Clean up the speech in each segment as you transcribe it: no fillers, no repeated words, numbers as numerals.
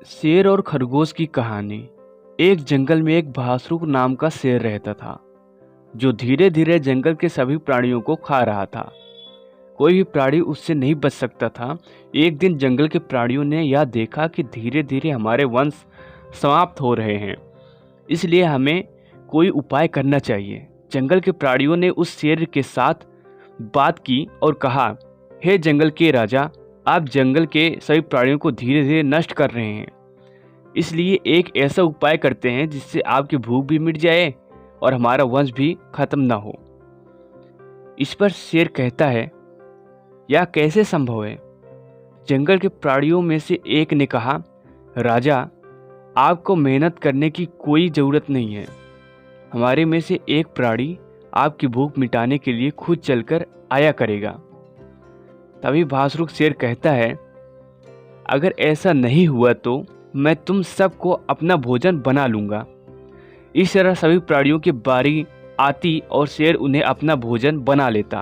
शेर और खरगोश की कहानी। एक जंगल में एक भासुर नाम का शेर रहता था, जो धीरे धीरे जंगल के सभी प्राणियों को खा रहा था। कोई भी प्राणी उससे नहीं बच सकता था। एक दिन जंगल के प्राणियों ने यह देखा कि धीरे धीरे हमारे वंश समाप्त हो रहे हैं, इसलिए हमें कोई उपाय करना चाहिए। जंगल के प्राणियों ने उस शेर के साथ बात की और कहा, हे जंगल के राजा, आप जंगल के सभी प्राणियों को धीरे धीरे नष्ट कर रहे हैं, इसलिए एक ऐसा उपाय करते हैं जिससे आपकी भूख भी मिट जाए और हमारा वंश भी खत्म ना हो। इस पर शेर कहता है, यह कैसे संभव है? जंगल के प्राणियों में से एक ने कहा, राजा, आपको मेहनत करने की कोई ज़रूरत नहीं है। हमारे में से एक प्राणी आपकी भूख मिटाने के लिए खुद चलकर आया करेगा। तभी भासुर शेर कहता है, अगर ऐसा नहीं हुआ तो मैं तुम सबको अपना भोजन बना लूँगा। इस तरह सभी प्राणियों की बारी आती और शेर उन्हें अपना भोजन बना लेता।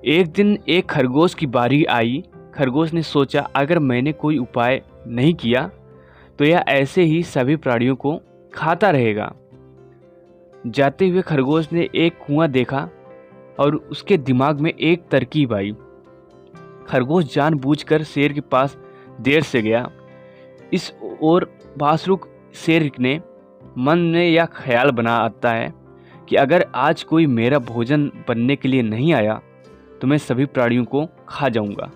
एक दिन एक खरगोश की बारी आई। खरगोश ने सोचा, अगर मैंने कोई उपाय नहीं किया तो यह ऐसे ही सभी प्राणियों को खाता रहेगा। जाते हुए खरगोश ने एक कुआं देखा और उसके दिमाग में एक तरकीब आई। खरगोश जानबूझकर शेर के पास देर से गया। इस ओर भासुर शेर ने मन में यह ख्याल बना आता है कि अगर आज कोई मेरा भोजन बनने के लिए नहीं आया तो मैं सभी प्राणियों को खा जाऊंगा।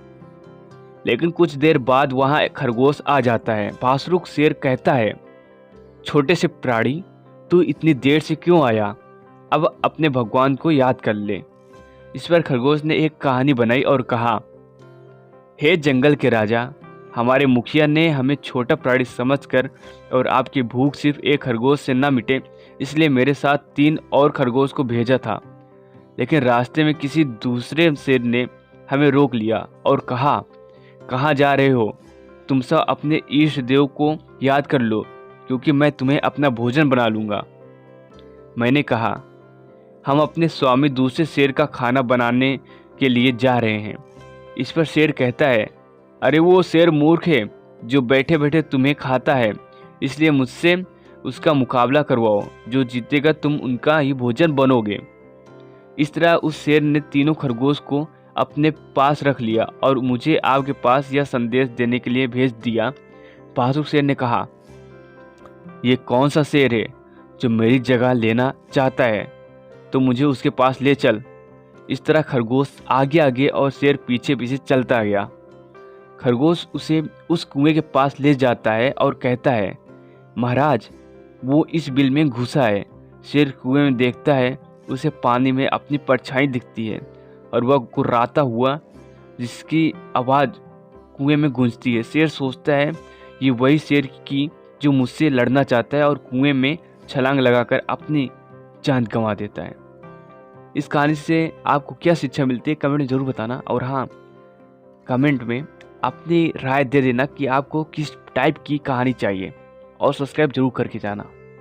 लेकिन कुछ देर बाद वहां खरगोश आ जाता है। भासुर शेर कहता है, छोटे से प्राणी, तू इतनी देर से क्यों आया? अब अपने भगवान को याद कर ले। इस पर खरगोश ने एक कहानी बनाई और कहा, हे जंगल के राजा, हमारे मुखिया ने हमें छोटा प्राणी समझकर और आपकी भूख सिर्फ एक खरगोश से न मिटे इसलिए मेरे साथ 3 और खरगोश को भेजा था। लेकिन रास्ते में किसी दूसरे शेर ने हमें रोक लिया और कहा, कहाँ जा रहे हो? तुम सब अपने ईष्ट देव को याद कर लो, क्योंकि मैं तुम्हें अपना भोजन बना लूँगा। मैंने कहा, हम अपने स्वामी दूसरे शेर का खाना बनाने के लिए जा रहे हैं। इस पर शेर कहता है, अरे वो शेर मूर्ख है जो बैठे बैठे तुम्हें खाता है, इसलिए मुझसे उसका मुकाबला करवाओ। जो जीतेगा तुम उनका ही भोजन बनोगे। इस तरह उस शेर ने तीनों खरगोश को अपने पास रख लिया और मुझे आपके पास यह संदेश देने के लिए भेज दिया। भासुर शेर ने कहा, ये कौन सा शेर है जो मेरी जगह लेना चाहता है? तो मुझे उसके पास ले चल। इस तरह खरगोश आगे आगे और शेर पीछे पीछे चलता गया। खरगोश उसे उस कुएं के पास ले जाता है और कहता है, महाराज, वो इस बिल में घुसा है। शेर कुएं में देखता है, उसे पानी में अपनी परछाई दिखती है और वह गुर्राता हुआ जिसकी आवाज़ कुएं में गूंजती है। शेर सोचता है, ये वही शेर की जो मुझसे लड़ना चाहता है, और कुएं में छलांग लगाकर अपनी जान गंवा देता है। इस कहानी से आपको क्या शिक्षा मिलती है, कमेंट में ज़रूर बताना। और हाँ, कमेंट में अपनी राय दे देना कि आपको किस टाइप की कहानी चाहिए, और सब्सक्राइब जरूर करके जाना।